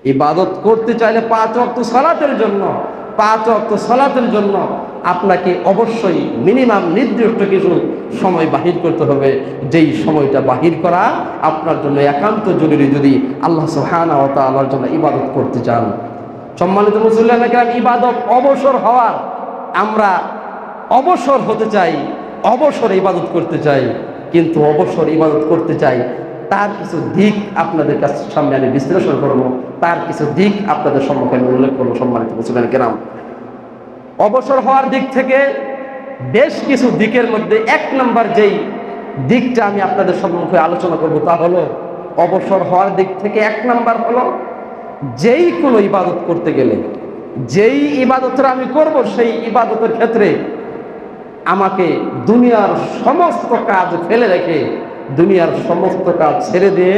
ইবাদত করতে চাইলে 5 ওয়াক্ত সালাতের জন্য 5 ওয়াক্ত সালাতের জন্য আপনাকে অবশ্যই মিনিমাম নির্দিষ্ট কিছু সময় বাহির করতে হবে, যেই সময়টা বাহির করা আপনার জন্য একান্ত জরুরি যদি আল্লাহ সুবহানাহু ওয়া তাআলার জন্য ইবাদত করতে চান। সম্মানিত মুসল্লিয়ানে কেরাম, ইবাদত অবসর হওয়ার, আমরা অবসর হতে চাই, অবসর ইবাদত করতে চাই, কিন্তু অবসর ইবাদত করতে চাই তার কিছু দিক আপনাদের কাছে সামনে আমি বিশ্লেষণ করবো, তার কিছু দিক আপনাদের সম্মুখে আমি উল্লেখ করবো। সম্মানিত মুসলিম কেরাম, অবসর হওয়ার দিক থেকে বেশ কিছু দিকের মধ্যে 1 নম্বর যেই দিকটা আমি আপনাদের সম্মুখে আলোচনা করব তা হলো, অবসর হওয়ার দিক থেকে 1 নম্বর হলো, যেই কোনো ইবাদত করতে গেলে, যেই ইবাদতটা আমি করব সেই ইবাদতের ক্ষেত্রে আমাকে দুনিয়ার সমস্ত কাজ ফেলে রেখে, দুনিয়ার সমস্ত কাজ ছেড়ে দিয়ে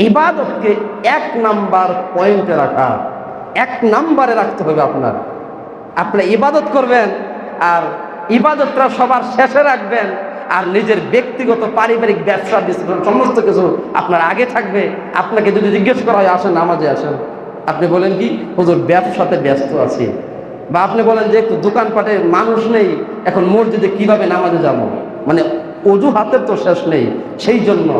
ইবাদতকে 1 নাম্বার পয়েন্টে রাখা, 1 নাম্বারে রাখতে হবে। আপনি ইবাদত করবেন আর ইবাদতটা সবার শেষে রাখবেন, আর নিজের ব্যক্তিগত পারিবারিক ব্যবসা বিশ্লেষণ সমস্ত কিছু আপনার আগে থাকবে। আপনাকে যদি জিজ্ঞেস করা হয় আসেন নামাজে আসেন, আপনি বলেন কি হুজুর ব্যবসাতে ব্যস্ত আছি, বা আপনি বলেন যে একটু দোকানপাটে মানুষ নেই, এখন মসজিদে কিভাবে নামাজে যাব, মানে অজুহাতের তো শেষ নেই। সেই জন্য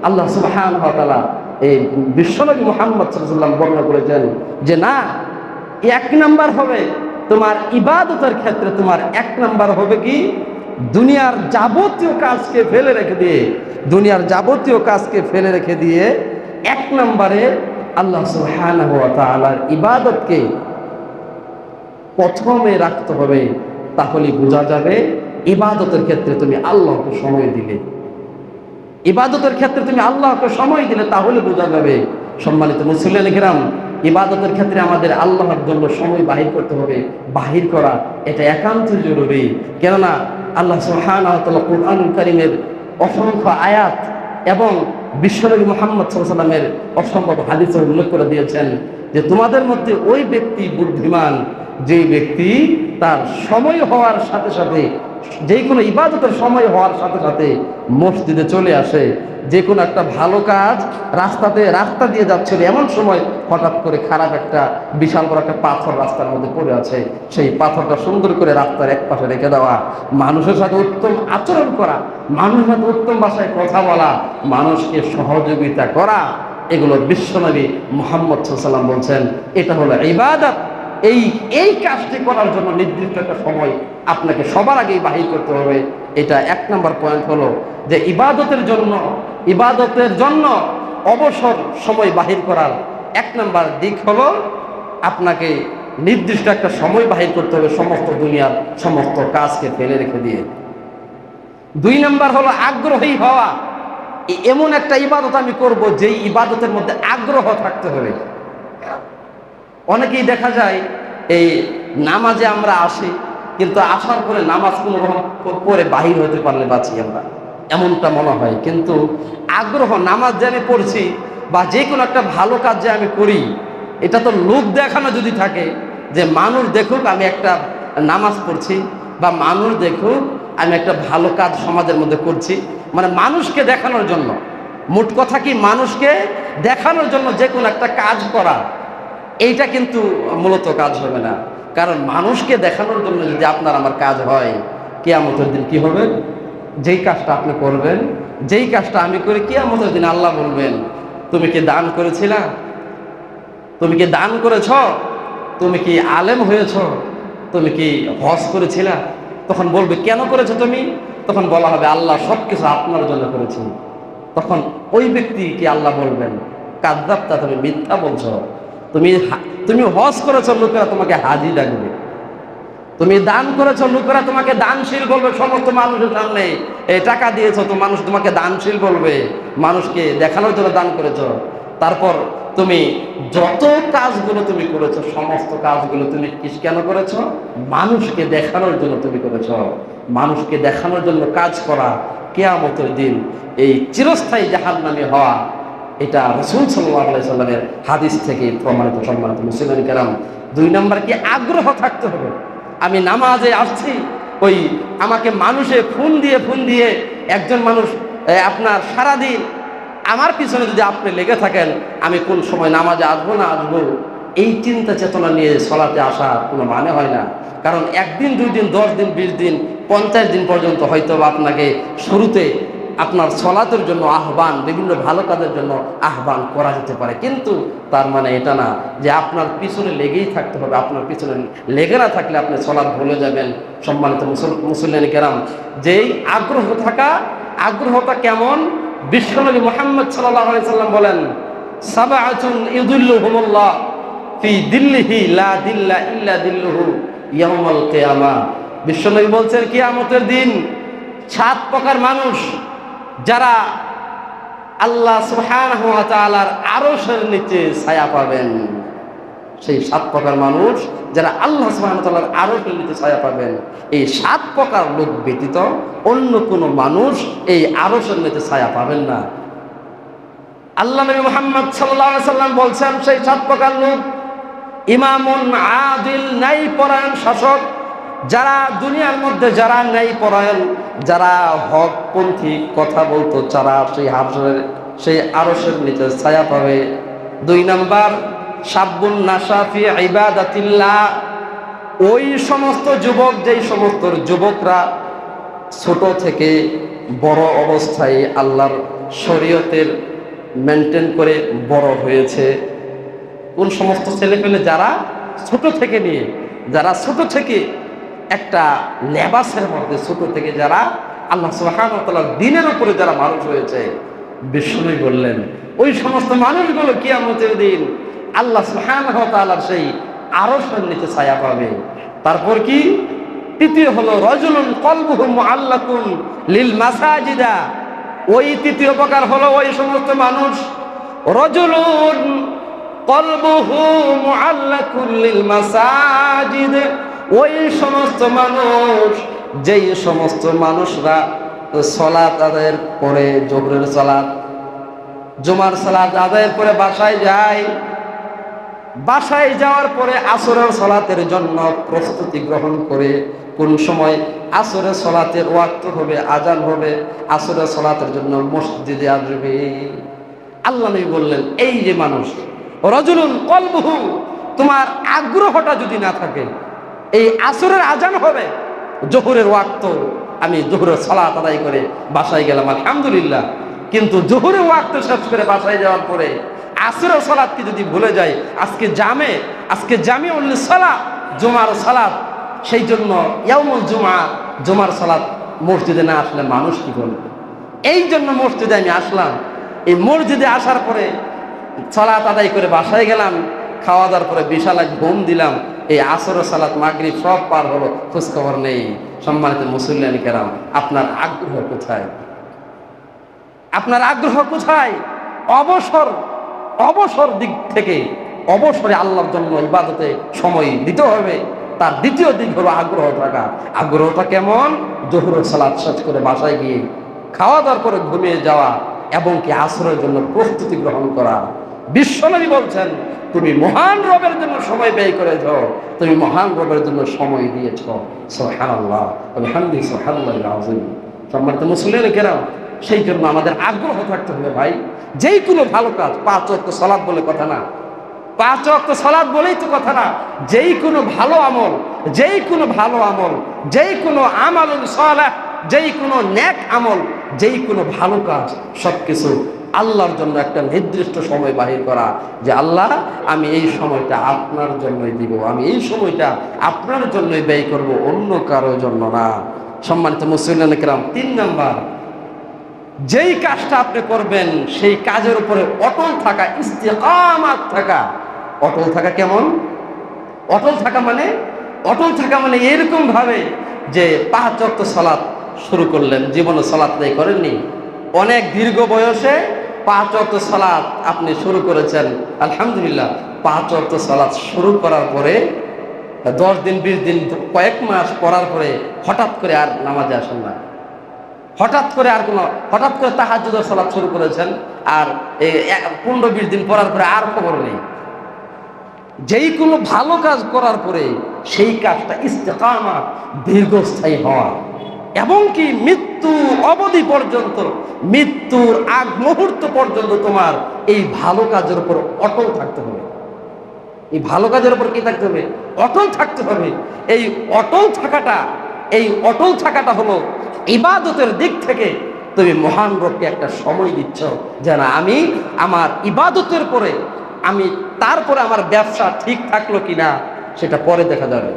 আল্লাহ সুবহানাহু ওয়া তাআলা এই বিশ্বনবী মুহাম্মদ সাল্লাল্লাহু আলাইহি ওয়াসাল্লাম বর্ণনা করেছেন যে না, 1 নাম্বার হবে তোমার ইবাদতের ক্ষেত্রে, তোমার 1 নাম্বার হবে কি, দুনিয়ার যাবতীয় কাজকে ফেলে রেখে দিয়ে, দুনিয়ার যাবতীয় কাজকে ফেলে রেখে দিয়ে 1 নম্বরে আল্লাহ সুবহানাহু ওয়া তাআলার ইবাদতকে প্রথমে রাখতে হবে। তাহলে বোঝা যাবে ইবাদতের ক্ষেত্রে তুমি আল্লাহকে সময় দিলে, ইবাদতের ক্ষেত্রে তুমি আল্লাহকে সময় দিলে, তাহলে বোঝা যাবে। সম্মানিত মুসলিম কিরাম, ইবাদতের ক্ষেত্রে আমাদের আল্লাহর জন্য সময় বাহির করতে হবে। বাহির করা এটা একান্ত জরুরি, কেননা আল্লাহ সুবহানাহু ওয়া তাআলা কুরআনুল কারীমের অসংখ্য আয়াত এবং বিশ্বনবী মুহাম্মদ সাল্লাল্লাহু আলাইহি ওয়াসাল্লামের অসম্ভব হাদিসে উল্লেখ করে দিয়েছেন যে তোমাদের মধ্যে ওই ব্যক্তি বুদ্ধিমান, যেই ব্যক্তি তার সময় হওয়ার সাথে সাথে, যে কোনো ইবাদতের সময় হওয়ার সাথে সাথে মসজিদে চলে আসে। যে কোনো একটা ভালো কাজ রাস্তা দিয়ে যাচ্ছিল, এমন সময় হঠাৎ করে খারাপ একটা বিশাল বড় একটা পাথর রাস্তার মধ্যে পড়ে আছে, সেই পাথরটা সুন্দর করে রাস্তার এক পাশে রেখে দেওয়া, মানুষের সাথে উত্তম আচরণ করা, মানুষের সাথে উত্তম ভাষায় কথা বলা, মানুষকে সহযোগিতা করা, এগুলো বিশ্বনবী মুহাম্মদ সাল্লাল্লাহু আলাইহি ওয়াসাল্লাম বলছেন এটা হলো ইবাদত। এই কাজটি করার জন্য নির্দিষ্ট একটা সময় আপনাকে সবার আগেই বাহির করতে হবে। এটা 1 নম্বর পয়েন্ট হলো যে ইবাদতের জন্য অবসর সময় বাহির করার 1 নম্বর দিক হলো আপনাকে নির্দিষ্ট একটা সময় বাহির করতে হবে সমস্ত দুনিয়ার সমস্ত কাজকে ফেলে রেখে দিয়ে। 2 নম্বর হলো আগ্রহী হওয়া। এমন একটা ইবাদত আমি করব যেই ইবাদতের মধ্যে আগ্রহ থাকতে হবে। অনেকেই দেখা যায় এই নামাজে আমরা আসি, কিন্তু আসার পরে নামাজ কোনো রকম পরে বাহির হতে পারলে বাঁচি আমরা, এমনটা মনে হয়। কিন্তু আগ্রহ, নামাজ যে আমি পড়ছি বা যে কোনো একটা ভালো কাজ যে আমি করি, এটা তো লোক দেখানো যদি থাকে, যে মানুষ দেখুক আমি একটা নামাজ পড়ছি, বা মানুষ দেখুক আমি একটা ভালো কাজ সমাজের মধ্যে করছি, মানে মানুষকে দেখানোর জন্য, মোট কথা কি মানুষকে দেখানোর জন্য যে কোনো একটা কাজ করা, এইটা কিন্তু মূলত কাজ হবে না। কারণ মানুষকে দেখানোর জন্য যদি আপনার আমার কাজ হয়, কিয়ামতের দিন কি হবে, যেই কাজটা আপনি করবেন, যেই কাজটা আমি করি, কিয়ামতের দিন আল্লাহ বলবেন তুমি কি দান করেছিলা, তুমি কি দান করেছ, তুমি কি আলেম হয়েছ, তুমি কি হজ করেছিলা? তখন বলবে কেন করেছো তুমি? তখন বলা হবে আল্লাহ সবকিছু আপনার জন্য করেছি। তখন ওই ব্যক্তি কি আল্লাহ বলবেন কাযযাবতা, তুমি মিথ্যা বলছো, তুমি হজ করেছো, লোকেরা তোমাকে হাজি ডাকবে, তুমি দান করেছো, লোকেরা তোমাকে দানশীল বলবে, সমস্ত মানুষের সামনে এই টাকা দিয়েছো তো মানুষ তোমাকে দানশীল বলবে, মানুষকে দেখানোর জন্য দান করেছো। তারপর তুমি যত কাজগুলো তুমি করেছো, সমস্ত কাজগুলো তুমি কেন করেছো? মানুষকে দেখানোর জন্য তুমি করেছো। মানুষকে দেখানোর জন্য কাজ করা কিয়ামতের দিন এই চিরস্থায়ী জাহান্নামী হওয়া, এটা রাসূল সাল্লাল্লাহু আলাইহি সাল্লামের হাদিস থেকে প্রমাণিত। সম্মানিত মুসলিম কেরাম, 2 নম্বর কি আগ্রহ থাকতে হবে। আমি নামাজে আসছি, ওই আমাকে মানুষে ফোন দিয়ে একজন মানুষ আপনার সারাদিন আমার পিছনে যদি আপনি লেগে থাকেন, আমি কোন সময় নামাজে আসবো না আসবো, এই চিন্তা চেতনা নিয়ে সলাতে আসা কোনো মানে হয় না। কারণ একদিন, 2 দিন, 10 দিন, 20 দিন, 50 দিন পর্যন্ত হয়তো আপনাকে শুরুতে আপনার সলাতের জন্য আহ্বান, বিভিন্ন ভালো কাজের জন্য আহ্বান করা যেতে পারে, কিন্তু তার মানে এটা না যে আপনার পিছনে লেগেই থাকতে হবে। আপনার পিছনে লেগে না থাকলে আপনি সলাৎ ভুলে যাবেন। সম্মানিত মুসল্লিয়ান কেরাম, যেই আগ্রহটা কেমন, বিশ্বনবী মুহাম্মদ সাল্লাল্লাহু আলাইহি সাল্লাম বলেন, সাবআতুন ইযিল্লুহুমুল্লাহ ফি দিল্লিহি লা দিল্লা ইল্লা দিল্লুহু ইয়াউমাল কিয়ামাহ। বিশ্বনবী বলছেন, কিয়ামতের দিন 7 প্রকার মানুষ যারা আল্লাহ সুবহানাহু ওয়া তাআলার আরশের নিচে ছায়া পাবেন। সেই 7 প্রকার মানুষ যারা আল্লাহ সুবহানাহু ওয়া তাআলার আরশের নিচে ছায়া পাবেন, এই 7 প্রকার লোক ব্যতীত অন্য কোনো মানুষ এই আরশের নিচে ছায়া পাবেন না। আল্লাহ নবী মুহাম্মদ সাল্লাল্লাহু আলাইহি সাল্লাম বলছেন, সেই 7 প্রকার লোক: ইমামুন আদিল, ন্যায়পরায়ণ শাসক, যারা দুনিয়ার মধ্যে যারা ন্যায়পরায়ণ, যারা হকপন্থী কথা বলতো, যারা সেই আরশের নিচে ছায়া পাবে। 2 নাম্বার, শাব্বুন নাশা ফি ইবাদাতিল্লাহ, ওই সমস্ত যুবক, যেই সমস্ত যুবকরা ছোট থেকে বড় অবস্থায় আল্লাহর শরীয়তের মেনটেন করে বড় হয়েছে। কোন সমস্ত ছেলেপেলে যারা ছোট থেকে নিয়ে, যারা ছোট থেকে একটা লেবাসের মধ্যে, ছোট থেকে যারা আল্লাহ সুবহানাহু ওয়া তাআলার দ্বীনের উপরে যারা মানুষ হয়েছে, বিশ্বনবী বললেন ওই সমস্ত মানুষগুলো কিয়ামতের দিন আল্লাহ সুবহানাহু ওয়া তাআলার সেই আরশের নিচে ছায়া পাবে। তারপর কি? তৃতীয় হলো রাজুলুন কলবুহু মুআল্লাকুন লিল মাসাজিদা, ওই তৃতীয় প্রকার হলো ওই সমস্ত মানুষ, রাজুলুন কলবুহু মুআল্লাকুন লিল মাসাজিদ, ওই সমস্ত মানুষ, যেই সমস্ত মানুষরা সালাত আদায়ের পরে, জোহরের সালাত, জুমার সালাত আদায়ের পরে বাসায় যায়, বাসায় যাওয়ার পরে আসরের সালাতের জন্য প্রস্তুতি গ্রহণ করে। কোন সময়? আসরের সালাতের ওয়াক্ত হবে, আজান হবে, আসরের সালাতের জন্য মসজিদে আসবে। আল্লাহ নবী বললেন, এই যে মানুষ, রাজুলুন কলবুহু, তোমার আগ্রহটা যদি না থাকে, এই আসরের আজান হবে, জোহরের ওয়াক্ত, আমি জোহরের সালাত আদায় করে বাসায় গেলাম আলহামদুলিল্লাহ, কিন্তু জোহরের ওয়াক্ত শেষ করে বাসায় যাওয়ার পরে আসরের সালাতকে যদি ভুলে যায়, আজকে জামিউল সালাত, জুমার সালাত, সেই জন্য ইয়াউমুল জুমা, জুমার সালাত মসজিদে না আসলে মানুষ কি করবে? এই জন্য মসজিদে আমি আসলাম। এই মসজিদে আসার পরে সালাত আদায় করে বাসায় গেলাম, খাওয়া দাওয়ার পরে বিশাল এক ঘুম দিলাম, এই আসরের সালাত, মাগরিব সব পার হলো, খোঁজখবর নেই। সম্মানিত মুসল্লিয়ান কেরাম, আপনার আগ্রহ কোথায়? আপনার আগ্রহ কোথায়? অবসর দিক থেকে, অবসরে আল্লাহর জন্য ইবাদতে সময় দিতে হবে। তার দ্বিতীয় দিক হলো আগ্রহ থাকা। আগ্রহটা কেমন? জোহরের সালাত শেষ করে বাসায় গিয়ে খাওয়া দাওয়ার পরে ঘুমিয়ে যাওয়া এবং কি আসরের জন্য প্রস্তুতি গ্রহণ করা। বিশ্বনবী বলছেন, তুমি মহান রবের জন্য সময় ব্যয় করেছ, তুমি মহান রবের জন্য সময় দিয়েছ। সুবহানাল্লাহ ওয়া বিহামদিহি, সুবহানাল্লাহিল আযীম। সম্মানিত মুসল্লিয়ান কেরাম, সেই জন্য আমাদের আগ্রহ থাকতে হবে ভাই। যেই কোনো ভালো কাজ, 5 ওয়াক্ত সালাত বলে কথা না, 5 ওয়াক্ত সালাত বলেই তো কথা না, যেই কোনো ভালো আমল, যেই কোনো আমালুন সালেহ, যেই কোনো নেক আমল, যেই কোনো ভালো কাজ, সবকিছু আল্লাহর জন্য একটা নির্দিষ্ট সময় বাহির করা, যে আল্লাহ, আমি এই সময়টা আপনার জন্যই দিব, আমি এই সময়টা আপনার জন্যই ব্যয় করব, অন্য কারোর জন্য না। সম্মানিত মুসলিম কেরাম, 3 নাম্বার, যেই কাজটা আপনি করবেন সেই কাজের উপরে অটল থাকা, ইস্তিকামাত থাকা। অটল থাকা কেমন? অটল থাকা মানে এরকম ভাবে যে 5 ওয়াক্ত সালাত শুরু করলেন, জীবনে সালাত আদায় করেননি, অনেক দীর্ঘ বয়সে 5 ওয়াক্ত সালাত আপনি শুরু করেছেন, আলহামদুলিল্লাহ। 5 ওয়াক্ত সালাত শুরু করার পরে 10 দিন, 20 দিন, কয়েক মাস পড়ার পরে হঠাৎ করে আর নামাজে আসেন না, হঠাৎ করে তাহাজ্জুদের সালাত শুরু করেছেন, আর 15-20 দিন পড়ার পরে আর খবর নেই। যেই কোনো ভালো কাজ করার পরে সেই কাজটা ইস্তেকামাত, দীর্ঘস্থায়ী হওয়া, এবং কি মৃত্যু অবধি পর্যন্ত, মৃত্যুর আগ মুহূর্ত পর্যন্ত তোমার এই ভালো কাজের উপর অটল থাকতে হবে। এই ভালো কাজের উপর কি থাকতে হবে? অটল থাকতে হবে। এই অটল থাকাটা হলো ইবাদতের দিক থেকে তুমি মহান রবকে একটা সময় দিচ্ছ যে না, আমি আমার ইবাদতের পরে তারপরে আমার ব্যবসা ঠিক থাকলো কিনা সেটা পরে দেখা যাবে।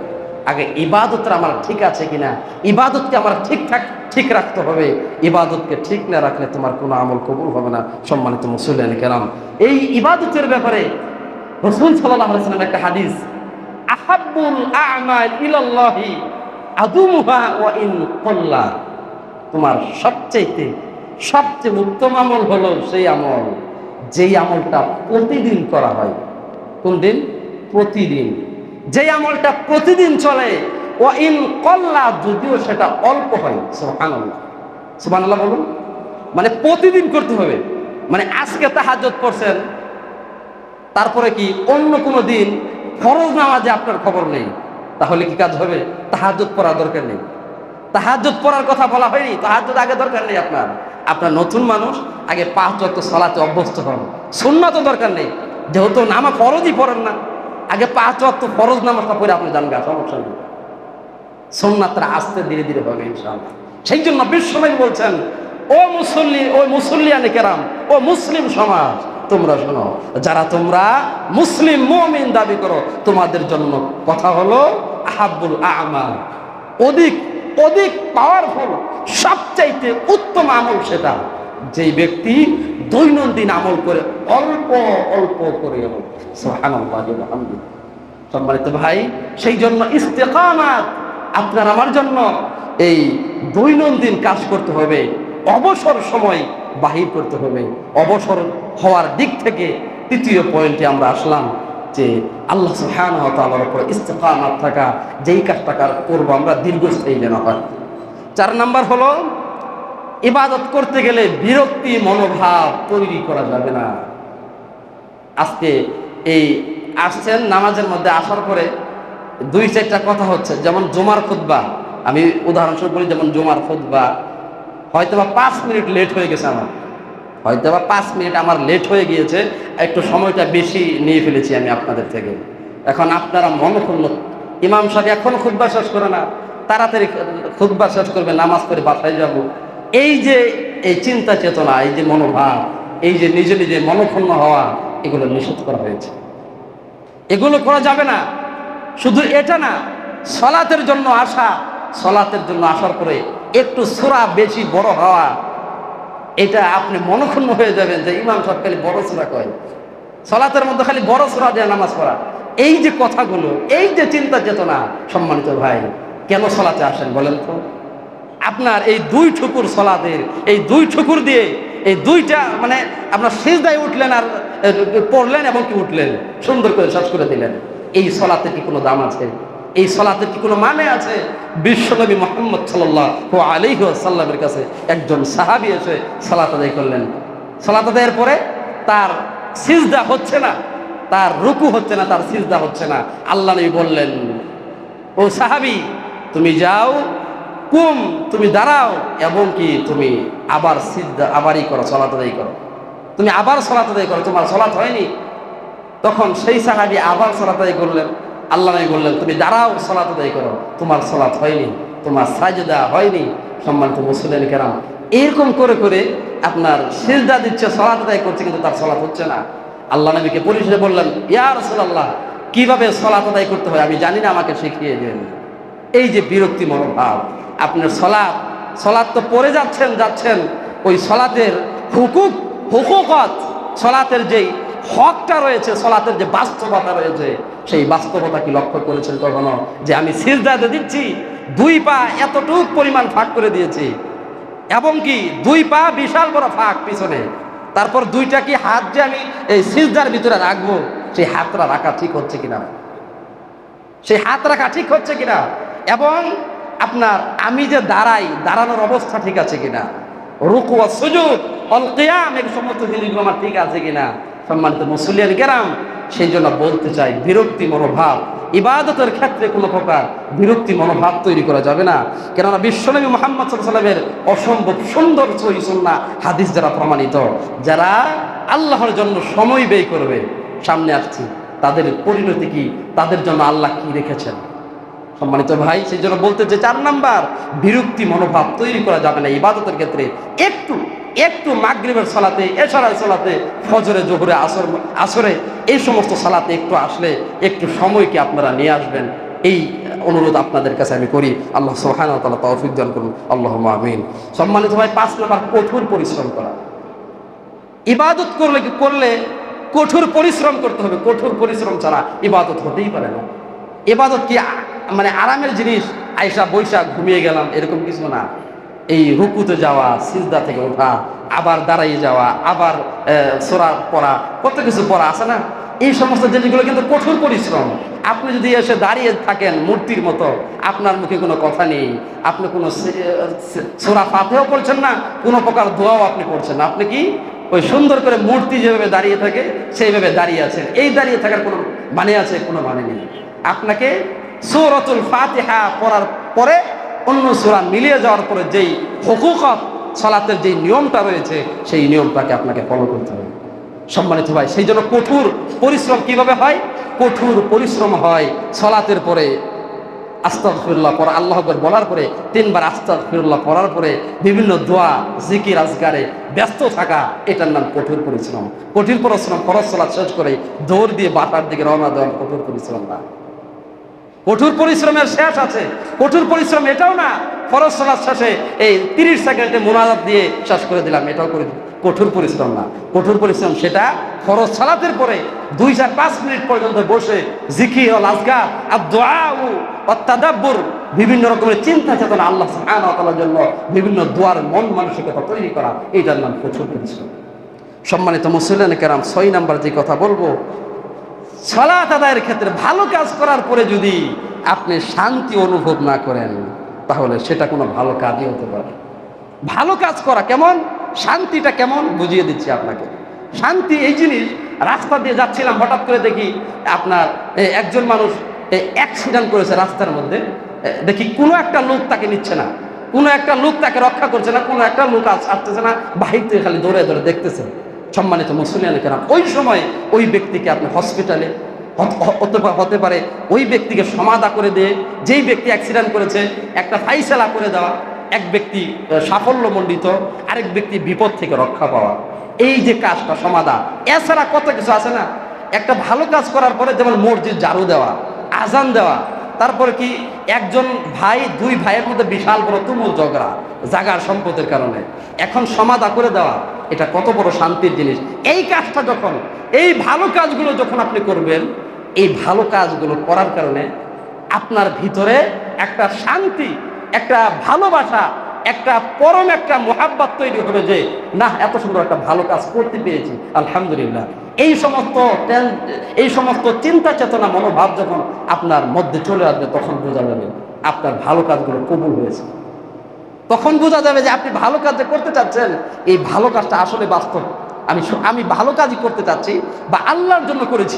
আগে ইবাদতটা আমার ঠিক আছে কিনা, ইবাদতকে আমার ঠিক রাখতে হবে। ইবাদতকে ঠিক না রাখলে তোমার কোনো আমল কবুল হবে না। সম্মানিত মুসল্লিয়ান কেরাম, এই ইবাদতের ব্যাপারে রাসূল সাল্লাল্লাহু আলাইহি ওয়াসাল্লাম একটা হাদিস, আহাব্বুল আ'মাল ইলাল্লাহি আদুমুহা ওয়া ইন ক্বাল্লা, তোমার সবচেয়ে উত্তম আমল হলো সেই আমল যেই আমলটা প্রতিদিন করা হয়। কোন দিন? প্রতিদিন। যেই আমলটা প্রতিদিন চলে, ওয়া ইন ক্বাল্লা, যদিও সেটা অল্প হয়। সুবহানাল্লাহ, সুবহানাল্লাহ বলুন। মানে প্রতিদিন করতে হবে। মানে আজকে তাহাজ্জুদ পড়ছেন, তারপরে কি অন্য কোনো দিন ফরজ নামাজে আপনার খবর নেই, তাহলে কি কাজ হবে? তাহাজ্জুদ পড়ার দরকার নেই। তাহাজ্জুদ পড়ার কথা বলা হয়নি, তাহাজ্জুদ আগে দরকার নেই। আপনার নতুন মানুষ, আগে 5 ওয়াক্ত সালাতে অভ্যস্ত হন। সুন্নাত তো দরকার নেই, যেহেতু নামা ফরজই পড়েন না, আগে 5 ওয়াক্ত ফরজ নামাজটা পড়ে আপনি জানবে, সমস্যা নেই। সুন্নাতটা আস্তে ধীরে ধীরে হবে ইনশাআল্লাহ। সেই জন্য বিশ্বনবী বলছেন, ও মুসল্লিয়ানে কেরাম, ও মুসলিম সমাজ, তোমরা শোনো, যারা তোমরা মুসলিম মুমিন দাবি করো, তোমাদের জন্য কথা হলো আহাব্বুল আ'মাল, অধিক পাওয়ারফুল, সবচাইতে উত্তম আমল সেটা যেই ব্যক্তি দৈনন্দিন আমল করে অল্প অল্প করে। সুবহানাল্লাহ ওয়া বিহামদিহি। সম্মানিত ভাই, সেই জন্য ইস্তেকামাত আপনার আমার জন্য এই দৈনন্দিন কাজ করতে হবে, অবসর সময় বাহির করতে হবে। অবসর হওয়ার দিক থেকে তৃতীয় পয়েন্টে আমরা আসলাম যে আল্লাহ সুবহানাহু ওয়া তাআলার উপর ইস্তেকামাত থাকা, যেই কাজটা করবো আমরা দীর্ঘস্থায়ী যেন হয়। 4 নাম্বার হলো, ইবাদত করতে গেলে বিরক্তি মনোভাব তৈরি করা যাবে না। আজকে এই আসছেন নামাজের মধ্যে আসার পরে 2-4টা কথা হচ্ছে, যেমন জুমার খুতবা, আমি উদাহরণস্বরূপ বলি, যেমন জুমার খুতবা হয়তোবা 5 মিনিট লেট হয়ে গেছে, হয়তোবা 5 মিনিট আমার লেট হয়ে গিয়েছে, একটু সময়টা বেশি নিয়ে ফেলেছি আমি আপনাদের থেকে। এখন আপনারা মনক্ষুণ্ণ, ইমাম সাহেব এখন খুতবা শেষ করে না, তাড়াতাড়ি খুতবা শেষ করবে, নামাজ পড়ে বাসায় যাব। এই যে এই চিন্তা চেতনা, এই যে মনোভাব, এই যে নিজে নিজে মনক্ষুণ্ণ হওয়া, এগুলো নিষেধ করা হয়েছে। এগুলো করা যাবে না। শুধু এটা না, সলাতের জন্য আসার পরে একটু সূরা বেশি বড় হওয়া, এটা আপনি মনক্ষুণ্ণ হয়ে যাবেন যে ইমাম সাহেব খালি বড় সূরা কয়, সলাতের মধ্যে খালি বড় সূরা দিয়ে নামাজ পড়া। এই যে কথাগুলো, এই যে চিন্তা চেতনা, সম্মানিত ভাই, কেন সলাতে আসেন বলেন তো? আপনার এই 2 ঠুকুর সলাতের, এই 2 ঠুকুর দিয়ে, এই 2টা মানে আপনার সিজদায় উঠলেন আর পড়লেন এবং কি উঠলেন, সুন্দর করে শেষ করে দিলেন। এই সলাতের কি কোনো দাম আছে? এই সলাতের কি কোনো মানে আছে? বিশ্বনবী মুহাম্মদ সাল্লাল্লাহু আলাইহি ওয়াসাল্লামের কাছে একজন সাহাবী এসে সালাত আদায় করলেন। সালাত আদায়ের পরে তার সিজদা হচ্ছে না, তার রুকু হচ্ছে না, তার সিজদা হচ্ছে না। আল্লাহ নবী বললেন, ও সাহাবী, তুমি যাও, তুমি দাঁড়াও এবং কি তুমি আবার সিজদা আবারই করো, সালাত আদায় করো। তুমি আবার সালাত আদায় করো, তোমার সালাত হয়নি। তখন সেই সাহাবী আবার সালাত আদায় করলেন। আল্লাহ নবী বললেন, তুমি দাঁড়াও, সালাত আদায় করো, তোমার সালাত হয়নি, তোমার সাজদা হয়নি। সম্মানিত মুসলিম কেরাম, এরকম করে করে আপনার সিজদা দিচ্ছে, সালাত আদায় করছে, কিন্তু তার সালাত হচ্ছে না। আল্লাহ নবীকে পরিশেষে বললেন, ইয়া রাসূলুল্লাহ, কিভাবে সালাত আদায় করতে হয় আমি জানি না, আমাকে শিখিয়ে দেন। এই যে বিরক্তি মনোভাব, আপনার সলাত তো পড়ে যাচ্ছেন, ওই সলাতের হুকুকত, সলাতের যেই হকটা রয়েছে, সলাতের যে বাস্তবতা রয়েছে, সেই বাস্তবতা কি লক্ষ্য করেছেন কখনো? যে আমি সিজদাতে দিচ্ছি, 2 পা এতটুক পরিমাণ ফাঁক করে দিয়েছি, এবং কি 2 পা বিশাল বড় ফাঁক পিছনে, তারপর 2টা কি হাত যে আমি এই সিজদার ভিতরে রাখবো, সেই হাতটা রাখা ঠিক হচ্ছে কিনা, এবং আপনার আমি যে দাঁড়ানোর অবস্থা ঠিক আছে কিনা, রুকু ওয়া সুজুদ ওয়াল কিয়াম, এই সমস্ত জিনিসগুলো আমার ঠিক আছে কিনা, সম্মানিত মুসল্লিয়ান কেরাম, সেই জন্য বলতে চাই, বিরক্তি মনোভাব ইবাদতের ক্ষেত্রে কোনো প্রকার বিরক্তি মনোভাব তৈরি করা যাবে না। কেননা বিশ্বনবী মুহাম্মদ সাল্লাল্লাহু আলাইহি ওয়াসাল্লামের অসম্ভব সুন্দর সহিহ সুন্নাহ হাদিস যারা প্রমাণিত, যারা আল্লাহর জন্য সময় ব্যয় করবে, সামনে আসছি তাদের পরিণতি কি, তাদের জন্য আল্লাহ কি রেখেছেন। সম্মানিত ভাই, সেই জন্য বলতে যে 4 নাম্বার, বিরক্তি মনোভাব তৈরি করা যাবে না ইবাদতের ক্ষেত্রে। একটু মাগরিবের সালাতে, এশারের সালাতে, ফজরে, জোহরে, আসরে এই সমস্ত সালাতে একটু আসলে একটু সময়কে আপনারা নিয়ে আসবেন, এই অনুরোধ আপনাদের কাছে আমি করি। আল্লাহ সুবহানাহু ওয়া তাআলা তৌফিক দান করুন, আল্লাহুম্মা আমিন। সম্মানিত ভাই, 5 নাম্বার, কঠোর পরিশ্রম করা। ইবাদত করলে কঠোর পরিশ্রম করতে হবে। কঠোর পরিশ্রম ছাড়া ইবাদত হতেই পারে না। ইবাদত কি মানে আরামের জিনিস, আয়সা বৈশা ঘুমিয়ে গেলাম এরকম কিছু না। এই রুকুতে যাওয়া, সিজদা থেকে ওঠা, আবার দাঁড়িয়ে যাওয়া, আবার সূরা পড়া, কত কিছু পড়া আছে না, এই সমস্ত জিনিসগুলো কিন্তু কঠোর পরিশ্রম। আপনি যদি এসে দাঁড়িয়ে থাকেন মূর্তির মতো, আপনার মুখে কোনো কথা নেই, আপনি কোনো সূরা ফাতিহাও পড়ছেন না, কোনো প্রকার দোয়াও আপনি পড়ছেন না, আপনি কি ওই সুন্দর করে মূর্তি যেভাবে দাঁড়িয়ে থাকে সেইভাবে দাঁড়িয়ে আছেন। এই দাঁড়িয়ে থাকার কোনো মানে আছে? কোনো মানে নেই। আপনাকে সূরাতুল ফাতিহা পড়ার পরে অন্য সূরা মিলিয়ে যাওয়ার পরে যেই হুকুকত সালাতের যেই নিয়মটা রয়েছে, সেই নিয়মটাকে আপনাকে ফলো করতে হবে। সম্মানিত ভাই, সেই জন্য কঠোর পরিশ্রম কিভাবে হয়? কঠোর পরিশ্রম হয় সালাতের পরে আস্তাগফিরুল্লাহ পড়া, আল্লাহু আকবার বলার পরে 3 বার আস্তাগফিরুল্লাহ পড়ার পরে বিভিন্ন দোয়া, জিকির, আজকারে ব্যস্ত থাকা, এটার নাম কঠোর পরিশ্রম। কঠোর পরিশ্রম ফরজ সালাত শেষ করে দৌড় দিয়ে বাসার দিকে রওনা দেওয়া কঠোর পরিশ্রম না। কঠোর পরিশ্রমের শেষ আছে। কঠোর পরিশ্রম এটাও না ফরজ সালাত শেষে এই 30 সেকেন্ডে মুনাজাত দিয়ে শেষ করে দিলাম, এটাও কঠোর পরিশ্রম না। কঠোর পরিশ্রম সেটা ফরজ সালাতের পরে 2-5 মিনিট পর্যন্ত বসে জিকির ও আজকার আর দোয়া ও তাদাব্বুর, বিভিন্ন রকমের চিন্তা চেতনা আল্লাহ সুবহানাহু ওয়া তাআলার জন্য বিভিন্ন দোয়ার মন মানসিকতা তৈরি করা, এইটার নাম কঠোর পরিশ্রম। সম্মানিত মুসল্লিয়ান কেরাম, 6 নাম্বার যে কথা বলবো, সালাত আদায়ের ক্ষেত্রে ভালো কাজ করার পরে যদি আপনি শান্তি অনুভব না করেন, তাহলে সেটা কোনো ভালো কাজই হতে পারে। ভালো কাজ করা কেমন, শান্তিটা কেমন বুঝিয়ে দিচ্ছি আপনাকে। শান্তি এই জিনিস, রাস্তা দিয়ে যাচ্ছিলাম, হঠাৎ করে দেখি আপনার একজন মানুষ অ্যাক্সিডেন্ট করেছে রাস্তার মধ্যে, দেখি কোনো একটা লোক তাকে নিচ্ছে না, কোনো একটা লোক তাকে রক্ষা করছে না, কোনো একটা লোক আসতেছে না, বাহির থেকে খালি দৌড়ে দৌড়ে দেখতেছে। সম্মানিত মুসলিয়ান কেরাম, ওই সময় ওই ব্যক্তিকে আপনি হসপিটালে হতে পারে, ওই ব্যক্তিকে সমাধা করে দিয়ে, যেই ব্যক্তি অ্যাক্সিডেন্ট করেছে একটা ফাইসালা করে দেওয়া, এক ব্যক্তি সাফল্যমণ্ডিত, আরেক ব্যক্তি বিপদ থেকে রক্ষা পাওয়া, এই যে কাজটা সমাধা। এছাড়া কত কিছু আছে না। একটা ভালো কাজ করার পরে যেমন মসজিদ ঝাড়ু দেওয়া, আজান দেওয়া, তারপরে কি একজন ভাই 2 ভাইয়ের মধ্যে বিশাল বড় তুমুল ঝগড়া জাগার সম্পদের কারণে, এখন সমাধা করে দেওয়া, এটা কত বড় শান্তির জিনিস। এই কাজটা যখন, এই ভালো কাজগুলো যখন আপনি করবেন, এই ভালো কাজগুলো করার কারণে আপনার ভিতরে একটা শান্তি, একটা ভালোবাসা, একটা পরম একটা মোহাব্বত তৈরি হবে যে না, এত সুন্দর একটা ভালো কাজ করতে পেরেছি, আলহামদুলিল্লাহ। এই সমস্ত চিন্তা চেতনা মনোভাব যখন আপনার মধ্যে চলে আসবে, তখন বোঝা যাবে আপনার ভালো কাজগুলো কবুল হয়েছে। তখন বোঝা যাবে যে আপনি ভালো কাজ করতে চাচ্ছেন, এই ভালো কাজটা আসলে বাস্তব। আমি ভালো কাজই করতে চাচ্ছি, বা আল্লাহর জন্য করেছি,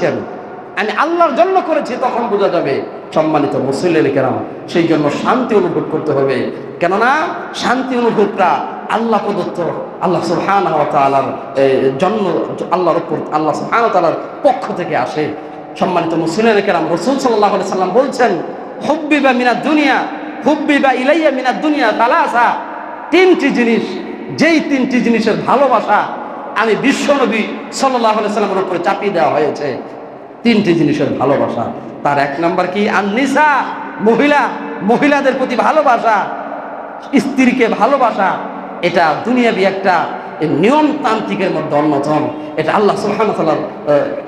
আমি আল্লাহর জন্য করেছি, তখন বোঝা যাবে। সম্মানিত মুসল্লিয়ান কেরাম, সেই জন্য শান্তি অনুভব করতে হবে। কেননা শান্তি অনুভবটা আল্লাহ প্রদত্ত, আল্লাহ সুবহানাহু ওয়া তাআলার জন্য, আল্লাহর উপর, আল্লাহ সুবহানাহু ওয়া তাআলার পক্ষ থেকে আসে। সম্মানিত মুসল্লিয়ান কেরাম, রাসূল সাল্লাল্লাহু আলাইহি সাল্লাম বলছেন, হুব্বিবা মিনাদ দুনিয়া হুব্বিবা ইলাইয়া মিনাদ দুনিয়া তালাসা, 3টি জিনিস, যেই 3টি জিনিসের ভালোবাসা আমি বিশ্বনবী সাল্লাল্লাহু আলাইহি সাল্লামের উপরে চাপিয়ে দেওয়া হয়েছে। 3টি জিনিসের ভালোবাসা। তার 1 নাম্বার কি? আন-নিসা, মহিলাদের প্রতি ভালোবাসা, স্ত্রীকে ভালোবাসা। এটা দুনিয়াবি একটা নিয়মতান্ত্রিকের মধ্যে অন্যতম। এটা আল্লাহ সুবহানাহু ওয়া তাআলার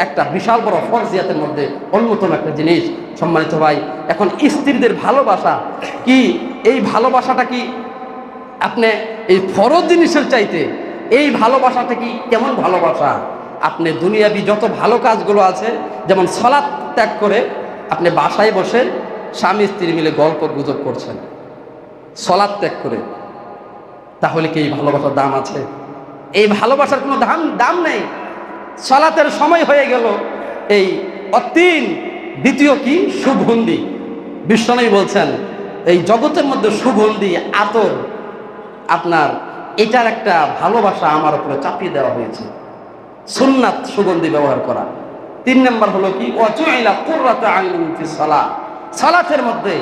একটা বিশাল বড় ফরজিয়াতের মধ্যে অন্যতম একটা জিনিস। সম্মানিত ভাই, এখন স্ত্রীদের ভালোবাসা কি, এই ভালোবাসাটা কি আপনি এই ফরজ জিনিসের চাইতে এই ভালোবাসাটা কি কেমন ভালোবাসা? আপনি দুনিয়াবি যত ভালো কাজগুলো আছে, যেমন সালাত ত্যাগ করে আপনি বাসায় বসে স্বামী স্ত্রী মিলে গল্প গুজব করছেন, সালাত ত্যাগ করে, তাহলে কি এই ভালোবাসার দাম আছে? এই ভালোবাসার কোনো দাম নেই। সালাতের সময় হয়ে গেল, এই অতীন দ্বিতীয় কি সুগন্ধি। বিশ্বনবী বলছেন এই জগতের মধ্যে সুগন্ধি আতর আপনার এটার একটা ভালোবাসা আমার উপরে চাপিয়ে দেওয়া হয়েছে, সুন্নাত সুগন্ধি ব্যবহার করা। 3 নম্বর হলো কি ওয়াজুইলা কুররাতু আইনি ফিস সালাত, সালাতের মধ্যে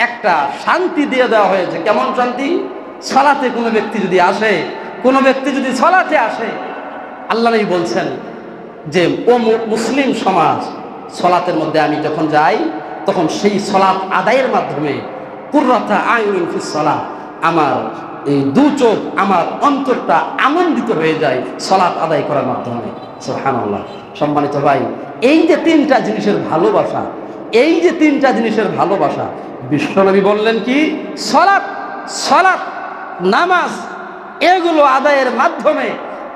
একটা শান্তি দিয়ে দেওয়া হয়েছে। কেমন শান্তি? সালাতে কোনো ব্যক্তি যদি আসে, কোনো ব্যক্তি যদি সালাতে আসে, আল্লাহ নবী বলছেন যে ও মুসলিম সমাজ, সালাতের মধ্যে আমি যখন যাই তখন সেই সালাত আদায়ের মাধ্যমে কুররাতু আইনি ফিস সালাত, আমার এই দু চোখ, আমার অন্তরটা আনন্দিত হয়ে যায় সালাত আদায় করার মাধ্যমে। সুবহানাল্লাহ। সম্মানিত ভাই, এই যে 3টা জিনিসের ভালোবাসা, এই যে 3টা জিনিসের ভালোবাসা, বিশ্বনবী বললেন কি সালাত, সালাত নামাজ এগুলো আদায়ের মাধ্যমে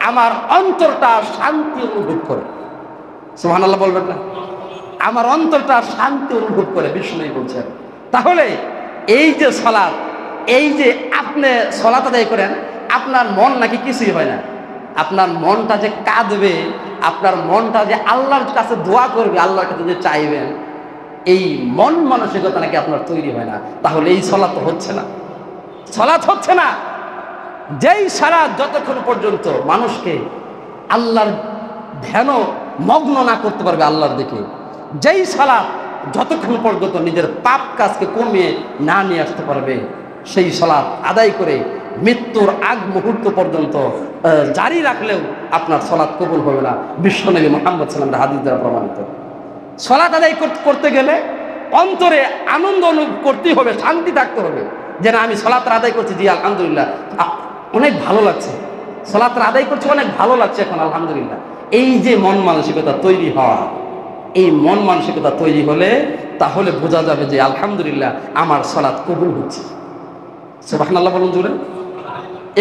আমার অন্তরটা শান্তি অনুভব করে। সুবহানাল্লাহ বলবেন না? আমার অন্তরটা শান্তি অনুভব করে, বিশ্বনবী বলছেন। তাহলে এই যে সালাত, এই যে আপনি সালাত আদায় করেন, আপনার মন নাকি কিছুই হয় না, আপনার মনটা যে কাঁদবে, আপনার মনটা যে আল্লাহর কাছে দোয়া করবে, আল্লাহর কাছে যে চাইবেন, এই মন মানসিকতা নাকি আপনার তৈরি হয় না। তাহলে এই সালাত তো হচ্ছে না, সালাত হচ্ছে না। যেই সালাত যতক্ষণ পর্যন্ত মানুষকে আল্লাহর ধ্যান মগ্ন না করতে পারবে আল্লাহর দিকে, যেই সালাত যতক্ষণ পর্যন্ত নিজের পাপ কাজকে কমিয়ে না নিয়ে আসতে পারবে, সেই সালাত আদায় করে মৃত্যুর আগ মুহূর্ত পর্যন্ত জারি রাখলেও আপনার সালাত কবুল হবে না। বিশ্বনবী মুহাম্মদ সাল্লাল্লাহু আলাইহি ওয়াসাল্লাম হাদিস দ্বারা প্রমাণিত। সালাত আদায় করতে গেলে অন্তরে আনন্দ অনুভব করতেই হবে, শান্তি থাকতে হবে, যে না আমি সালাত আদায় করছি, জি আলহামদুলিল্লাহ অনেক ভালো লাগছে, সালাত আদায় করছি অনেক ভালো লাগছে এখন আলহামদুলিল্লাহ। এই যে মন মানসিকতা তৈরি হওয়া, এই মন মানসিকতা তৈরি হলে তাহলে বোঝা যাবে যে আলহামদুলিল্লাহ আমার সালাত কবুল হচ্ছে। সুবহানাল্লাহ বলুন জোরে,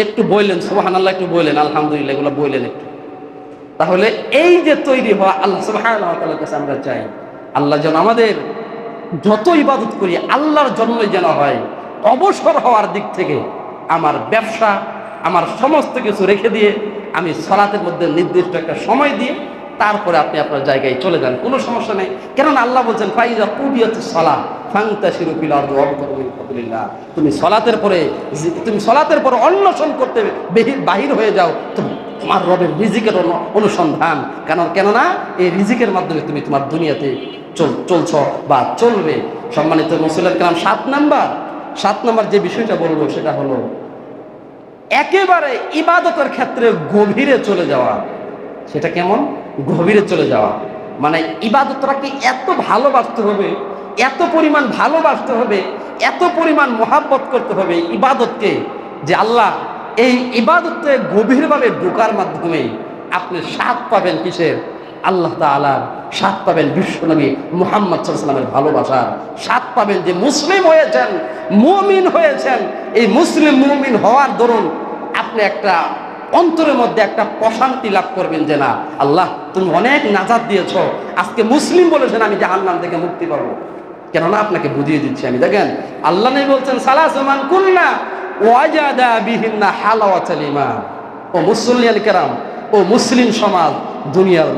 একটু বললেন সুবহানাল্লাহ, একটু বললেন আলহামদুলিল্লাহ, এগুলো বললেন একটু। তাহলে এই যে তৈরি হওয়া, আল্লাহ সুবহানাহু ওয়া তাআলার কাছে আমরা চাই আল্লাহ যেন আমাদের যত ইবাদত করি আল্লাহর জন্যই যেন হয়। অবসর হওয়ার দিক থেকে আমার ব্যবসা, আমার সমস্ত কিছু রেখে দিয়ে আমি সালাতের মধ্যে নির্দিষ্ট একটা সময় দিয়ে তারপরে আপনি আপনার জায়গায় চলে যান, কোনো সমস্যা নেই। কেননা আল্লাহ বলছেন ফাইজা কুদিয়াতিস সালাহ ফান্তাশিরু ফিল আরদি ওয়াবতাগু মিন ফাদলিল্লাহ, তুমি সালাতের পরে অন্বেষণ করতে বাহির হয়ে যাও তোমার রবের রিজিকের অনুসন্ধান। কেননা এই রিজিকের মাধ্যমে তুমি তোমার দুনিয়াতে চলছ বা চলবে। সম্মানিত মুসলিম কালাম, 7 নাম্বার যে বিষয়টা বলবো সেটা হলো একেবারে ইবাদতের ক্ষেত্রে গভীরে চলে যাওয়া। সেটা কেমন? গভীরে চলে যাওয়া মানে ইবাদতটাকে এত ভালোবাসতে হবে, এত পরিমাণ ভালোবাসতে হবে, এত পরিমাণ মহাব্বত করতে হবে ইবাদতকে, যে আল্লাহ এই ইবাদতে গভীরভাবে ঢোকার মাধ্যমে আপনি স্বাদ পাবেন কিসের? আল্লাহ তাআলার স্বাদ পাবেন, বিশ্বনবী মুহাম্মদ সাল্লাল্লাহু আলাইহি ওয়াসাল্লামের ভালোবাসার স্বাদ পাবেন, যে মুসলিম হয়েছেন, মুমিন হয়েছেন। এই মুসলিম মুমিন হওয়ার দরুন আপনি একটা অন্তরের মধ্যে একটা প্রশান্তি লাভ করবেন, যে না আল্লাহ তুমি অনেক নাজাত দিয়েছ, আজকে মুসলিম বলেছেন আমি জাহান্নাম থেকে মুক্তি পাবো। কেননা আপনাকে বুঝিয়ে দিচ্ছি আমি, দেখেন আল্লাহ নবী বলছেন সালাসুমান কুল্লা ওয়াজাদা বিহিন্না হালাওয়াতাল ঈমান। ও মুসলিয়ান কেরাম, ও মুসলিম সমাজ, দুনিয়ার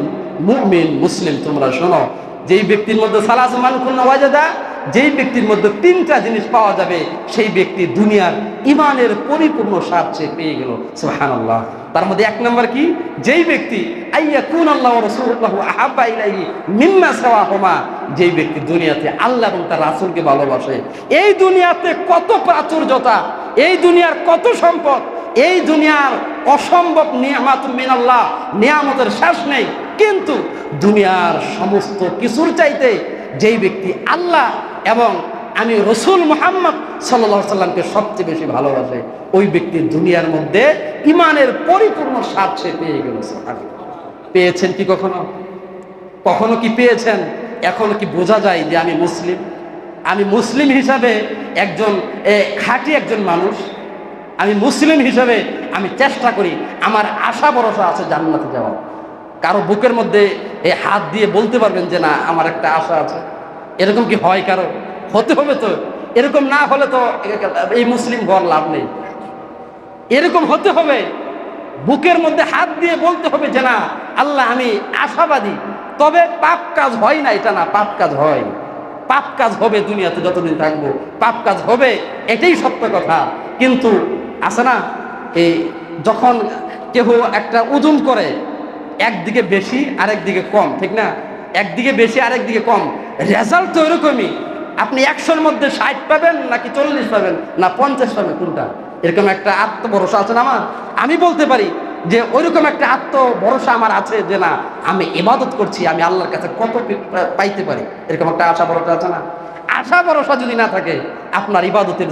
মুমিন মুসলিম তোমরা শোনো, যেই ব্যক্তির মধ্যে সালাসুমান কুল্লা ওয়াজাদা, যেই ব্যক্তির মধ্যে 3টা জিনিস পাওয়া যাবে সেই ব্যক্তি দুনিয়ার ইমানের পরিপূর্ণ স্বাদ সে পেয়ে গেল। সুবহানাল্লাহ। তার মধ্যে 1 নম্বর কি? যেই ব্যক্তি আইয়াকুন আল্লাহ ওয়া রাসূলুহু আহাব্বা ইলাইহি মিম্মা সাওয়াহুমা, যেই ব্যক্তি দুনিয়াতে আল্লাহ এবং তার রাসূলকে ভালোবাসে। এই দুনিয়াতে কত প্রাচুর্যতা, এই দুনিয়ার কত সম্পদ, এই দুনিয়ার অসম্ভব নিয়ামাতুম মিনাল্লাহ, নিয়ামতের শেষ নেই, কিন্তু দুনিয়ার সমস্ত কিছুর চাইতে যেই ব্যক্তি আল্লাহ এবং আমি রসুল মুহাম্মদ সাল্লাল্লাহু আলাইহি সাল্লামকে সবচেয়ে বেশি ভালোবাসে, ওই ব্যক্তি দুনিয়ার মধ্যে ইমানের পরিপূর্ণ স্বাদ সে পেয়ে গেল। পেয়েছেন কি কখনো? কখনো কি পেয়েছেন? এখনো কি বোঝা যায় যে আমি মুসলিম? আমি মুসলিম হিসাবে একজন খাঁটি একজন মানুষ, আমি মুসলিম হিসাবে আমি চেষ্টা করি, আমার আশা ভরসা আছে জান্নাতে যাওয়ার। কারো বুকের মধ্যে হাত দিয়ে বলতে পারবেন যে না আমার একটা আশা আছে? এরকম কি হয় কারো? হতে হবে তো, এরকম না হলে তো এই মুসলিম ঘর লাভ নেই। এরকম হতে হবে, বুকের মধ্যে হাত দিয়ে বলতে হবে যে না আল্লাহ আমি আশাবাদী, তবে পাপ কাজ হয় না এটা না, পাপ কাজ হয়, পাপ কাজ হবে দুনিয়াতে যতদিন থাকবো, পাপ কাজ হবে, এটাই সত্য কথা। কিন্তু আছে না, এই যখন কেউ একটা ওজন করে, একদিকে বেশি আরেকদিকে কম, ঠিক না? একদিকে বেশি আরেকদিকে কম, রেজাল্ট তো এরকমই। আপনি 100-র মধ্যে 60 পাবেন নাকি 40 পাবেন না 50 পাবেন, কোনটা? এরকম একটা আত্মভরসা আছে না আমার। আমি বলতে পারি যে ওইরকম একটা আত্মভরসা আমার আছে যে না, আমি ইবাদত করছি, আমি আল্লাহর কাছে কত পাইতে পারি, এরকম একটা আশা ভরসা আছে না। আশা ভরসা যদি না থাকে, আপনার ইবাদতের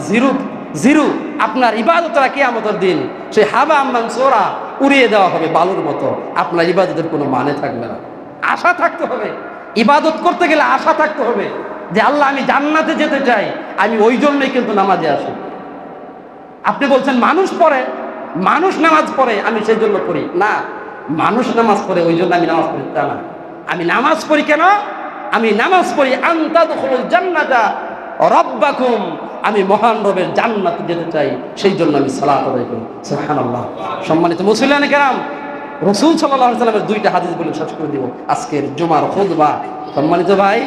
জিরু, আপনার ইবাদতরা কিয়ামতের দিন সে হাবা মানসুরা উড়িয়ে দেওয়া হবে বালুর মতো, আপনার ইবাদতের কোনো মানে থাকবে না। আশা থাকতে হবে, ইবাদত করতে গেলে আশা থাকতে হবে যে আল্লাহ আমি জান্নাতে যেতে চাই, আমি ওই জন্যই কিন্তু নামাজে আসি। আপনি বলছেন মানুষ পড়ে, মানুষ নামাজ পড়ে আমি সেই জন্য পড়ি না, মানুষ নামাজ পড়ে ওই জন্য আমি নামাজ পড়ি তা না। আমি নামাজ পড়ি কেন? আমি নামাজ পড়ি আনতাদখুলুল জান্নাতা রাব্বাকুম, আমি মহান রবের জান্নাতে যেতে চাই, সেই জন্য আমি সালাত আদায় করি। সুবহানাল্লাহ। সম্মানিত মুসলিয়ানে কেরাম, রাসূল সাল্লাল্লাহু আলাইহি ওয়াসাল্লামের 2টা হাদিস বলে শেষ করে দিব আজকের জুমার খুতবা। সম্মানিত ভাই,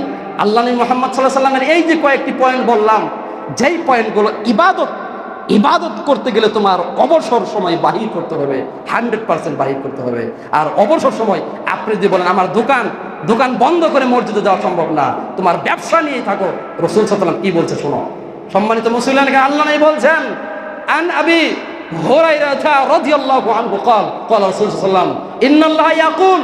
আল্লাহ নবী মুহাম্মদ সাল্লাল্লাহু আলাইহি ওয়াসাল্লামের এই যে কয়েকটি পয়েন্ট বললাম, যেই পয়েন্টগুলো ইবাদত করতে গেলে তোমার অবসর সময় বাহির করতে হবে, 100% বাহির করতে হবে। আর অবসর সময় আপনি যদি বলেন আমার দোকান বন্ধ করে মসজিদে যাওয়া সম্ভব না, তোমার ব্যবসা নিয়েই থাকো, রাসূল সাল্লাল্লাহু আলাইহি ওয়াসাল্লাম কি বলছে শোনো। সম্মানিত মুসলিমকে আল্লাহ নবী বলছেন, আন আবি হুরায়রা রাদিয়াল্লাহু আনহু قال قال রাসূল সাল্লাল্লাহু আলাইহি ওয়াসাল্লাম ইন্নাল্লাহা ইয়াকুল,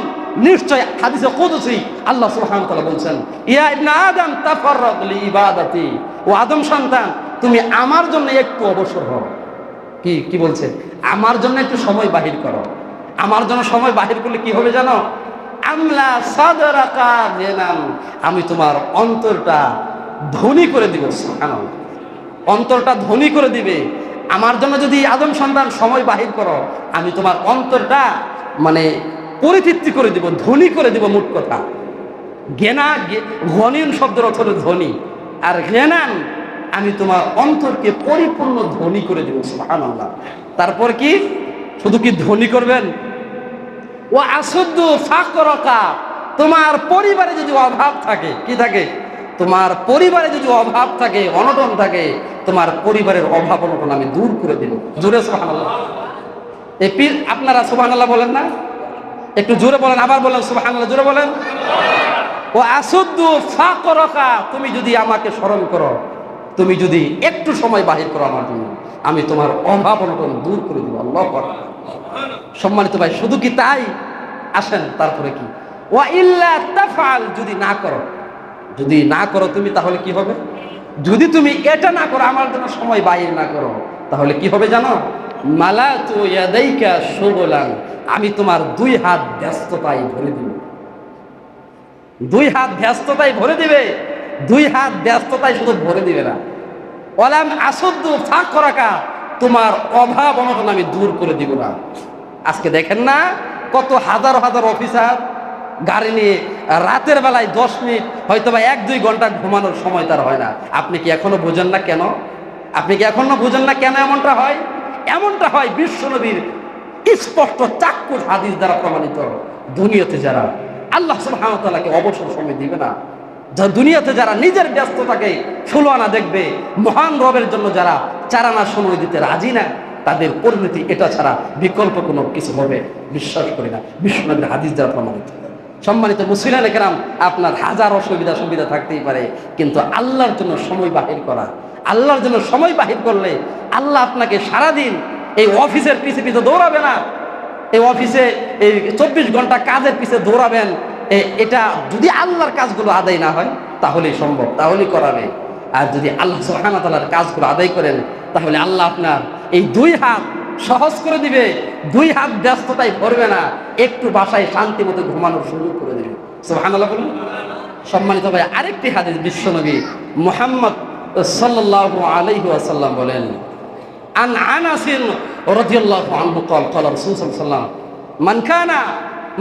নিশ্চয় হাদিসে কুদসি আল্লাহ সুবহানাহু ওয়া তাআলা বলছেন, ইয়া ইবনে আদম তাফাররাগ লি ইবাদাতি, ও আদম সন্তান তুমি আমার জন্য একটু অবসর হও। কি বলছে? আমার জন্য একটু সময় বাহির করো। আমার জন্য সময় বাহির করলে কি হবে জানো? আমলা সাদরাকা জিনান, আমি তোমার অন্তরটা ধনী করে দিব। সুবহানাল্লাহ, অন্তরটা ধনী করে দিবে। আমার জন্য যদি আদম সন্তান সময় বাহির করো, আমি তোমার অন্তরটা মানে পরিতৃপ্তি করে দিব, ধনী করে দিব। মোট কথা, গনিন শব্দের অর্থ হলো ধনী, আর গেনান আমি তোমার অন্তরকে পরিপূর্ণ ধনী করে দিব। সুবহানাল্লাহ। তারপর কি শুধু কি ধনী করবেন? ও আসুদ্দু ফাকরাকা, তোমার পরিবারে যদি অভাব থাকে, কি থাকে? তোমার পরিবারে যদি অভাব থাকে, অনটন থাকে, তোমার পরিবারের অভাব অনটন আমি দূর করে দিব। জোরে সুবহানাল্লাহ। এই পীর আপনারা সুবহানাল্লাহ বলেন না? একটু জোরে বলেন, আবার বলেন সুবহানাল্লাহ, জোরে বলেন। ও আসুদ্দু ফাকরাকা, তুমি যদি আমাকে স্মরণ করো, তুমি যদি একটু সময় বাহির করো আমার জন্য, আমি তোমার অভাব অনটন দূর করে দিব। আল্লাহু আকবার। সম্মানিত ভাই, শুধু কি তাই? আসেন তারপরে কি, ওয়া ইল্লা তাফআল, যদি না করো তুমি, তাহলে কি হবে? যদি তুমি এটা না করো, আমার জন্য সময় বাহির না করো, তাহলে কি হবে জানো? মালাতু ইয়াদাইকা শুগলান, আমি তোমার 2 হাত ব্যস্ততায় ভরে দিব। 2 হাত ব্যস্ততায় ভরে দিবে। 2 হাত ব্যস্ততায় শুধু ভরে দিবে না, ওয়ালাম আসুদ্দু ফাকরাকা, তোমার অভাব অনটন আমি দূর করে দিব না। আজকে দেখেন না কত হাজার হাজার অফিসার গাড়ি নিয়ে রাতের বেলায় 10 মিনিট হয়তো বা 1-2 ঘন্টা ঘুমানোর সময় তার হয় না। আপনি কি এখনো বোঝেন না কেন? কেন এমনটা হয়? এমনটা হয় বিশ্বনবীর স্পষ্ট চাক্ষুষ হাদিস দ্বারা প্রমাণিত। দুনিয়াতে যারা আল্লাহ সুবহানাহু ওয়া তাআলাকে অবসর সময় দিবে না, দুনিয়াতে যারা নিজের ব্যস্ততাকে 16 আনা দেখবে, মহান রবের জন্য যারা 4 আনা সময় দিতে রাজি না, তাদের পরিণতি এটা ছাড়া বিকল্প কোনো কিছু হবে বিশ্বাস করি না, বিশ্বনবীর হাদিস দ্বারা প্রমাণিত। সম্মানিত মুসলিম কেরাম, আপনার হাজার সুবিধা থাকতেই পারে, কিন্তু আল্লাহর জন্য সময় বাহির করা, আল্লাহর জন্য সময় বাহির করলে আল্লাহ আপনাকে সারাদিন এই অফিসের পিছে দৌড়াবে না, এই অফিসে এই 24 ঘন্টা কাজের পিছে দৌড়াবেন, এটা যদি আল্লাহর কাজগুলো আদায় না হয় তাহলেই সম্ভব, তাহলেই করাবে। আর যদি আল্লাহ সুবহানাহু ওয়া তাআলার কাজগুলো আদায় করেন, তাহলে আল্লাহ আপনার এই 2 হাত সহজ করে দিবে, 2 হাত ব্যস্ততায় ভরবে না, একটু বাসায় শান্তি মতো ঘুমানোর সুযোগ করে দেবে। সুবহানাল্লাহ বলুন। সম্মানিত ভাই, আরেকটি হাদিস বিশ্বনবী মুহাম্মদ সাল্লাল্লাহু আলাইহি ওয়াসাল্লাম বলেন, আন আনাস রাদিয়াল্লাহু আনহু قال قال রাসূল সাল্লাল্লাহু আলাইহি ওয়াসাল্লাম,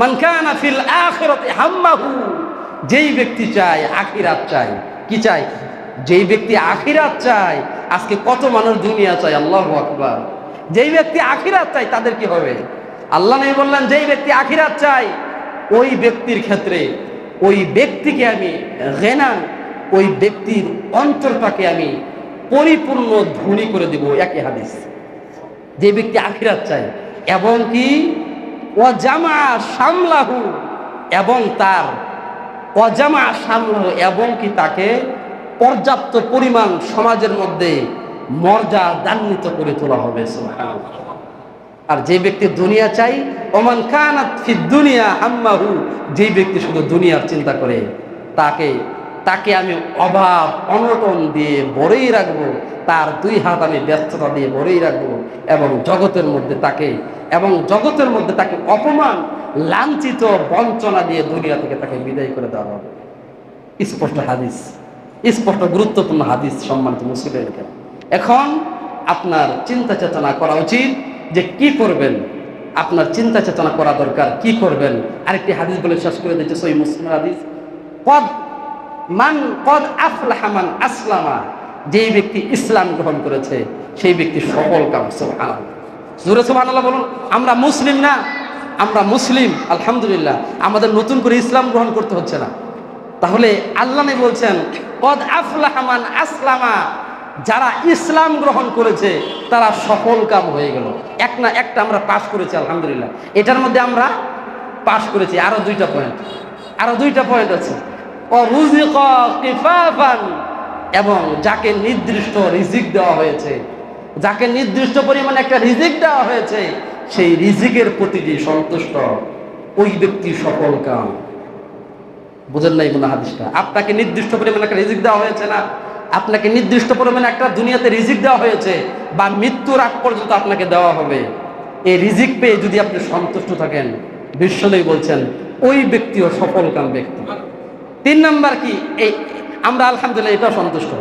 মান কানা ফিল আখিরাতি হাম্মাহু, যেই ব্যক্তি চায় আখিরাত চায়, কি চায়? যেই ব্যক্তি আখিরাত চায়, আজকে কত মানুষ দুনিয়া চায়, আল্লাহু আকবার। যেই ব্যক্তি আখিরাত চায় তাদের কি হবে? আল্লাহ নবী বললেন, যেই ব্যক্তি আখিরাত চায় ওই ব্যক্তির ক্ষেত্রে ওই ব্যক্তিকে আমি গেনা, ওই ব্যক্তির অন্তরটাকে আমি পরিপূর্ণ ধনী করে দিব। একই হাদিস। যে ব্যক্তি আখিরাত চায় এবং কি ওয়াজামা সামলাহু, এবং তার ওয়াজামা সামলাহু, এবং কি তাকে পর্যাপ্ত পরিমাণ সমাজের মধ্যে মর্যাদান্বিত করে তোলা হবে। সুবহানাল্লাহ। আর যে ব্যক্তি দুনিয়া চাই, ওমান কানাত ফিদ দুনিয়া হাম্মাহু, যে ব্যক্তি শুধু দুনিয়ার চিন্তা করে, তাকে আমি অভাব অনটন দিয়ে ভরেই রাখবো, তার দুই হাত আমি ব্যস্ততা দিয়ে ভরেই রাখবো, এবং জগতের মধ্যে তাকে অপমান, লাঞ্ছিত, বঞ্চনা দিয়ে দুনিয়া থেকে তাকে বিদায় করে দেওয়া হবে। স্পষ্ট হাদিস, স্পষ্ট গুরুত্বপূর্ণ হাদিস। সম্মানিত মুসলিম, এখন আপনার চিন্তা চেতনা করা উচিত যে কি করবেন। আপনার চিন্তা চেতনা করা দরকার, কি করবেন। আরেকটি হাদিস বলে শেষ করে দিচ্ছে, সহিহ মুসলিম হাদিস, কদ আফলাহা মান আসলামা, যেই ব্যক্তি ইসলাম গ্রহণ করেছে সেই ব্যক্তি সফল কাম। সুবহানাল্লাহ, জোরে সুবহানাল্লাহ বলুন। আমরা মুসলিম না? আমরা মুসলিম, আলহামদুলিল্লাহ। আমাদের নতুন করে ইসলাম গ্রহণ করতে হচ্ছে না। তাহলে আল্লাহ বলছেন কদ আফলাহা মান আসলামা, যারা ইসলাম গ্রহণ করেছে তারা সফল কাম হয়ে গেল। একটা আমরা পাস করেছি, আলহামদুলিল্লাহ। এটার মধ্যে আমরা পাস করেছি। আরো দুইটা পয়েন্ট আছে। অরুজিকা কিফাফান, এবং যাকে নির্দিষ্ট রিজিক দেওয়া হয়েছে, যাকে নির্দিষ্ট পরিমাণে একটা রিজিক দেওয়া হয়েছে, সেই রিজিকের প্রতি যে সন্তুষ্ট, ওই ব্যক্তি সফল কাম। বুঝেন নাই মনে হাদিসটা? আপনাকে নির্দিষ্ট পরিমাণে একটা রিজিক দেওয়া হয়েছে না? আপনাকে নির্দিষ্ট পরিমাণে একটা দুনিয়াতে রিজিক দেওয়া হয়েছে, বা মৃত্যুর আগ পর্যন্ত আপনাকে দেওয়া হবে। এই রিজিক পেয়ে যদি আপনি সন্তুষ্ট থাকেন, বিশ্বনবী বলছেন ওই ব্যক্তিও সফল কাম ব্যক্তি। 3 নাম্বার কি, এই আমরা আলহামদুলিল্লাহ এটাও সন্তুষ্ট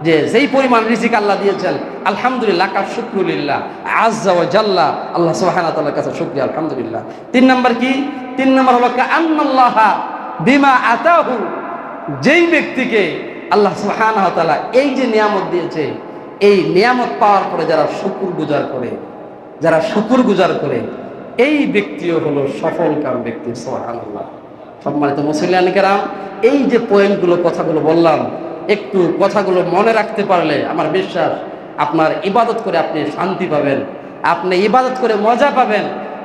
যে যেই পরিমাণ রিজিক আল্লাহ দিয়েছেন, আলহামদুলিল্লাহ, কা শুকরুলিল্লাহ আযজা ওয়া জাল্লা, আল্লাহ সুবহানাহু ওয়া তাআলার কাছে শুকরিয়া, আলহামদুলিল্লাহ। 3 নাম্বার কি? 3 নাম্বার হলো কা আন্নাল্লাহা বিমা আতাহু, যেই ব্যক্তিকে আল্লাহ সুবহানাহু ওয়া তাআলা এই যে নিয়ামত দিয়েছে, এই নিয়ামত পাওয়ার পরে যারা শুকর গুজার করে, এই ব্যক্তিও হলো সফল কাম ব্যক্তি। সুবহানাল্লাহ। সম্মানিত মুসলিয়ান কেরাম, এই যে পয়েন্টগুলো, কথাগুলো বললাম, একটু কথাগুলো মনে রাখতে পারলে আমার বিশ্বাস আপনার ইবাদত করে আপনি শান্তি পাবেন, আপনি ইবাদত করে মজা পাবেন,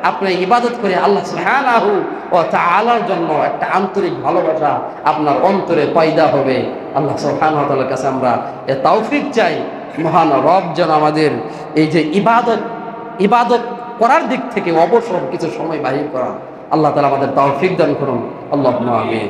আপনি ইবাদত করে আল্লাহ সুবহানাহু ওয়া তাআলার জন্য একটা আন্তরিক ভালোবাসা আপনার অন্তরে পয়দা হবে। আল্লাহ সুবহানাহু ওয়া তাআলার কাছে আমরা এ তৌফিক চাই, মহান রব যেন আমাদের এই যে ইবাদত করার দিক থেকে অবসর কিছু সময় বাহির করা, আল্লাহ তাআলা আমাদের তৌফিক দান করুন। আল্লাহুম্মা আমিন।